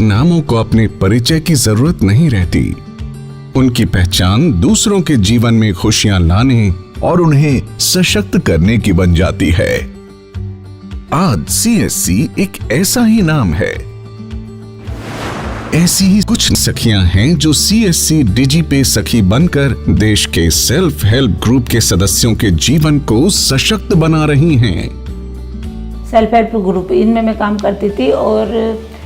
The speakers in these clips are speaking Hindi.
नामों को अपने परिचय की जरूरत नहीं रहती। उनकी पहचान दूसरों के जीवन में खुशियां लाने और उन्हें सशक्त करने की बन जाती है। आज सीएससी एक ऐसा ही नाम है। ऐसी ही कुछ सखियां हैं जो सीएससी डिजिपे सखी बनकर देश के सेल्फ हेल्प ग्रुप के सदस्यों के जीवन को सशक्त बना रही हैं। सेल्फ हेल्प ग्रुप इनमें मैं काम करती थी और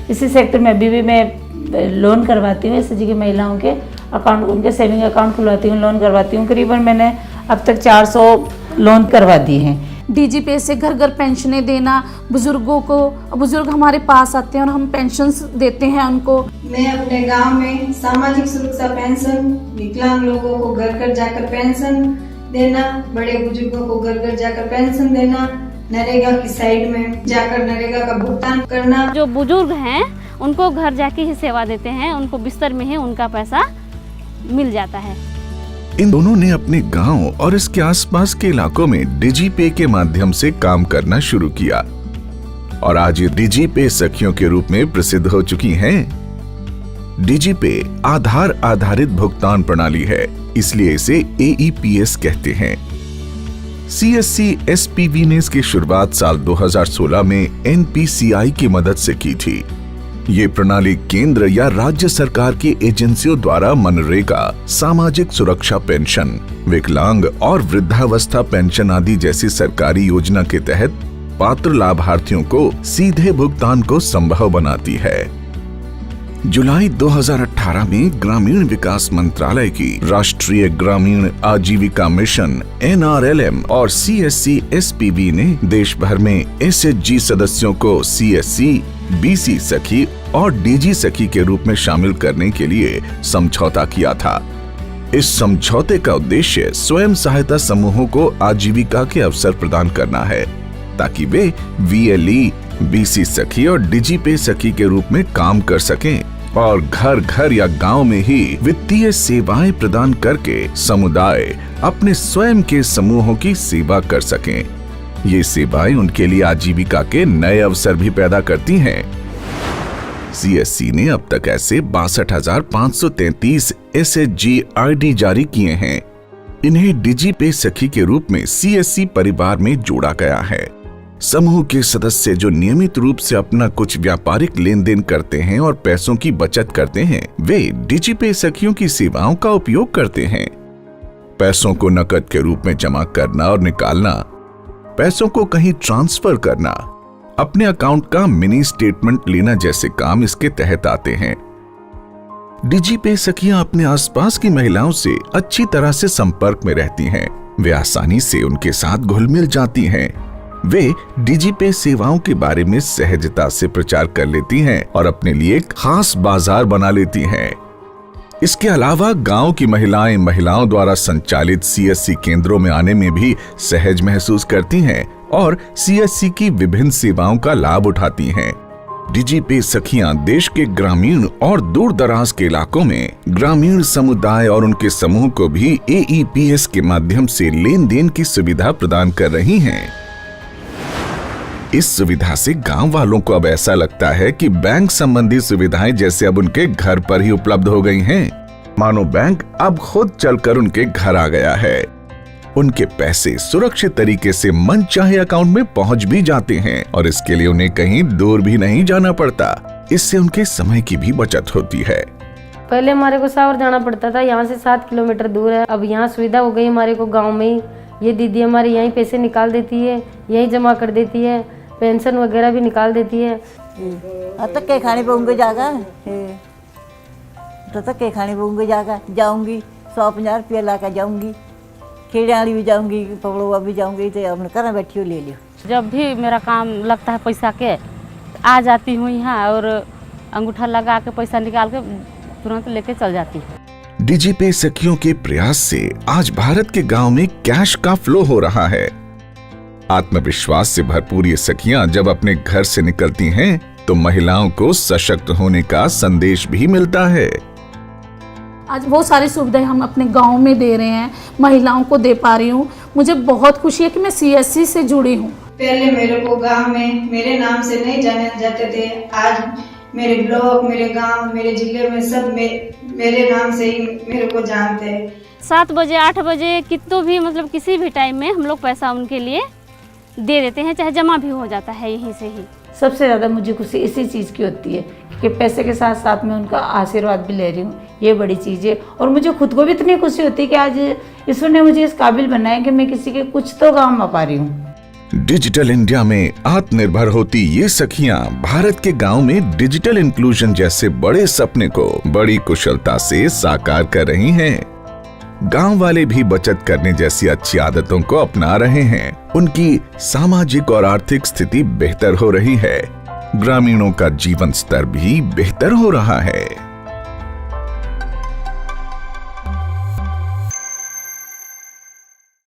इसी सेक्टर में अभी भी मैं लोन करवाती हूँ। एसएचजी की महिलाओं के अकाउंट, उनके सेविंग अकाउंट खुलवाती हूँ, लोन करवाती हूँ। करीबन मैंने अब तक 400 लोन करवा दिए हैं। डीजीपे से घर घर पेंशनें देना, बुजुर्गों को, बुजुर्ग हमारे पास आते हैं और हम पेंशन देते हैं उनको। मैं अपने गांव में सामाजिक सुरक्षा पेंशन, विकलांग लोगों को घर घर जाकर पेंशन देना, बड़े बुजुर्गों को घर घर जाकर पेंशन देना, नरेगा की साइड में जाकर नरेगा का भुगतान करना। जो बुजुर्ग हैं उनको घर जाके ही सेवा देते हैं, उनको बिस्तर में ही उनका पैसा मिल जाता है। इन दोनों ने अपने गांव और इसके आसपास के इलाकों में डिजिपे के माध्यम से काम करना शुरू किया और आज ये डिजिपे सखियों के रूप में प्रसिद्ध हो चुकी हैं। डिजिपे आधार आधारित भुगतान प्रणाली है, इसलिए इसे AEPS कहते हैं। सीएससी एसपीवी ने इसकी शुरुआत साल 2016 में NPCI की मदद से की थी। ये प्रणाली केंद्र या राज्य सरकार की एजेंसियों द्वारा मनरेगा, सामाजिक सुरक्षा पेंशन, विकलांग और वृद्धावस्था पेंशन आदि जैसी सरकारी योजना के तहत पात्र लाभार्थियों को सीधे भुगतान को संभव बनाती है। जुलाई 2018 में ग्रामीण विकास मंत्रालय की राष्ट्रीय ग्रामीण आजीविका मिशन NRLM और CSC SPV ने देश भर में SHG सदस्यों को CSC, BC सखी और DG सखी के रूप में शामिल करने के लिए समझौता किया था। इस समझौते का उद्देश्य स्वयं सहायता समूहों को आजीविका के अवसर प्रदान करना है ताकि वे VLE, BC सखी और डिजिपे सखी के रूप में काम कर सकें और घर घर या गांव में ही वित्तीय सेवाएं प्रदान करके समुदाय अपने स्वयं के समूहों की सेवा कर सकें। ये सेवाएं उनके लिए आजीविका के नए अवसर भी पैदा करती हैं। सीएससी ने अब तक ऐसे 62,533 SHG ID जारी किए हैं। इन्हें डिजिपे सखी के रूप में सीएससी परिवार में जोड़ा गया है। समूह के सदस्य जो नियमित रूप से अपना कुछ व्यापारिक लेन देन करते हैं और पैसों की बचत करते हैं, वे डिजिपे सखियों की सेवाओं का उपयोग करते हैं। पैसों को नकद के रूप में जमा करना और निकालना, पैसों को कहीं ट्रांसफर करना, अपने अकाउंट का मिनी स्टेटमेंट लेना जैसे काम इसके तहत आते हैं। डिजिपे सखियां अपने आसपास की महिलाओं से अच्छी तरह से संपर्क में रहती हैं। वे आसानी से उनके साथ घुल मिल जाती हैं। वे डिजिपे सेवाओं के बारे में सहजता से प्रचार कर लेती हैं और अपने लिए खास बाजार बना लेती हैं। इसके अलावा गांव की महिलाओं द्वारा संचालित सीएससी केंद्रों में आने में भी सहज महसूस करती हैं और सीएससी की विभिन्न सेवाओं का लाभ उठाती हैं। डिजिपे सखियां देश के ग्रामीण और दूर दराज के इलाकों में ग्रामीण समुदाय और उनके समूह को भी AEPS के माध्यम से लेन देन की सुविधा प्रदान कर रही हैं। इस सुविधा से गांव वालों को अब ऐसा लगता है कि बैंक संबंधी सुविधाएं जैसे अब उनके घर पर ही उपलब्ध हो गई हैं। मानो बैंक अब खुद चलकर उनके घर आ गया है। उनके पैसे सुरक्षित तरीके से मनचाहे अकाउंट में पहुंच भी जाते हैं और इसके लिए उन्हें कहीं दूर भी नहीं जाना पड़ता। इससे उनके समय की भी बचत होती है। पहले हमारे को सावर जाना पड़ता था, यहाँ से 7 किलोमीटर दूर है। अब यहाँ सुविधा हो गई हमारे को, गाँव में ही ये दीदी हमारी यहीं पैसे निकाल देती है, यहीं जमा कर देती है, पेंशन वगैरह भी निकाल देती है। तक के खाने पाऊंगे जागा तो तक के खाने पाऊंगे जागा जाऊंगी 150 रुपया ला कर जाऊंगी, खेड़ाली भी जाऊंगी, पकड़ोवा भी जाऊंगी, तो अपने घर बैठी हो ले लियो। जब भी मेरा काम लगता है पैसा के, आ जाती हूँ यहाँ और अंगूठा लगा के पैसा निकाल के तुरंत लेके चल जाती हूँ। डिजिपे सखियों के प्रयास से आज भारत के गांव में कैश का फ्लो हो रहा है। आत्मविश्वास से भरपूर ये सखियां जब अपने घर से निकलती हैं तो महिलाओं को सशक्त होने का संदेश भी मिलता है। आज बहुत सारी सुविधाएं हम अपने गांव में दे रहे हैं, महिलाओं को दे पा रही हूँ। मुझे बहुत खुशी है कि मैं सीएससी से जुड़ी हूँ। पहले मेरे को गांव में मेरे नाम से नहीं जाने जाते थे, आज मेरे ब्लॉक, मेरे गांव, मेरे जिले में सब मेरे नाम से ही मेरे को जानते हैं। 7 बजे 8 बजे कितनों भी मतलब किसी भी टाइम में हम लोग पैसा उनके लिए दे देते हैं, चाहे जमा भी हो जाता है यहीं से ही। सबसे ज़्यादा मुझे खुशी इसी चीज़ की होती है कि पैसे के साथ साथ में उनका आशीर्वाद भी ले रही हूँ, ये बड़ी चीज़ है। और मुझे खुद को भी इतनी खुशी होती है कि आज ईश्वर ने मुझे इस काबिल बनाया कि मैं किसी के कुछ तो काम आ पा रही हूँ। डिजिटल इंडिया में आत्मनिर्भर होती ये सखियां भारत के गांव में डिजिटल इंक्लूजन जैसे बड़े सपने को बड़ी कुशलता से साकार कर रही हैं। गांव वाले भी बचत करने जैसी अच्छी आदतों को अपना रहे हैं। उनकी सामाजिक और आर्थिक स्थिति बेहतर हो रही है। ग्रामीणों का जीवन स्तर भी बेहतर हो रहा है।